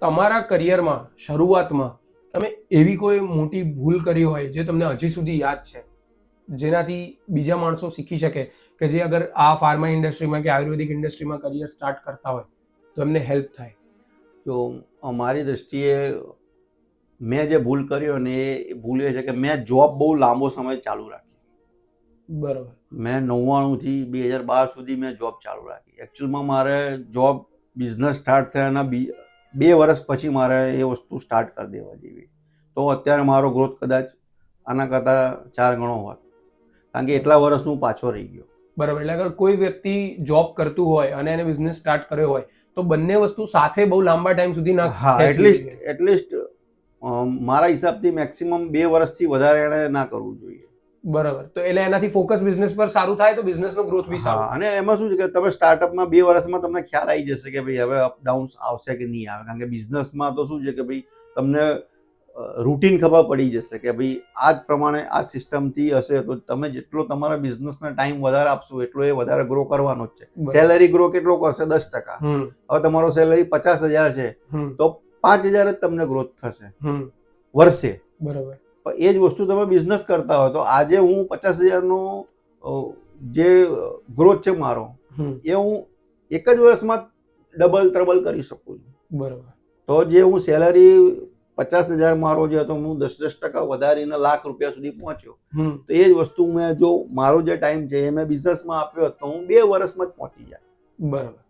તમારા કરિયરમાં શરૂઆતમાં તમે એવી કોઈ મોટી ભૂલ કરી હોય જે તમને હજી સુધી યાદ છે, જેનાથી બીજા માણસો શીખી શકે કે જે અગર આ ફાર્મા ઇન્ડસ્ટ્રીમાં કે આયુર્વેદિક ઇન્ડસ્ટ્રીમાં કરિયર સ્ટાર્ટ કરતા હોય તો એમને હેલ્પ થાય? જો અમારી દ્રષ્ટિએ મેં જે ભૂલ કર્યો ને એ ભૂલ એ છે કે મેં જોબ બહુ લાંબો સમય ચાલુ રાખી. બરોબર. મેં 99થી 2012 સુધી મેં જોબ ચાલુ રાખી. એકચ્યુઅલમાં મારે જોબ બિઝનેસ સ્ટાર્ટ થયાના 2 વર્ષ પછી મારે એ વસ્તુ સ્ટાર્ટ કરી દેવા જેવી, તો અત્યારે મારો ગ્રોથ કદાચ આના કરતાં 4 ગણો હોત, કારણ કે એટલા વર્ષ હું પાછો રહી ગયો. બરાબર. એટલે અગર કોઈ વ્યક્તિ જોબ કરતું હોય અને એને બિઝનેસ સ્ટાર્ટ કર્યો હોય તો બંને વસ્તુ સાથે બહુ લાંબા ટાઈમ સુધી ના એટલીસ્ટ મારા હિસાબથી મેક્સિમમ 2 વર્ષથી વધારે એને ના કરવું જોઈએ. બરાબર. તો એટલે એનાથી ફોકસ બિઝનેસ પર સારું થાય તો બિઝનેસનો ગ્રોથ બી સારો. અને એમાં શું છે કે તમે સ્ટાર્ટઅપમાં 2 વર્ષમાં તમને ખ્યાલ આવી જશે કે ભાઈ હવે અપડાઉન્સ આવશે કે નહીં આવે, કારણ કે બિઝનેસમાં તો શું છે કે ભાઈ તમને રૂટીન ખબર પડી જશે કે ભાઈ આ જ પ્રમાણે આ સિસ્ટમથી હશે તો તમે જેટલો તમારા બિઝનેસને ટાઈમ વધારે આપશો એટલો એ વધારે ગ્રો કરવાનો જ છે. સેલેરી ગ્રો કેટલો કરશે? 10%. હવે તમારો સેલેરી 50,000 છે તો 5,000 જ તમને ગ્રોથ થશે વર્ષે. બરાબર. એ જ વસ્તુ તમે બિઝનેસ કરતા હોય તો આજે હું 50,000નો જે ગ્રોથ છે મારો એ હું એક જ વર્ષમાં ડબલ ત્રબલ કરી શકું છું. બરાબર. તો જે હું સેલરી 50,000 મારો જે હતો હું 10% વધારીને લાખ રૂપિયા સુધી પહોંચ્યો, તો એ જ વસ્તુ મેં જો મારો જે ટાઈમ છે એ મેં બિઝનેસમાં આપ્યો તો હું 2 વર્ષમાં જ પહોંચી જાય. બરાબર.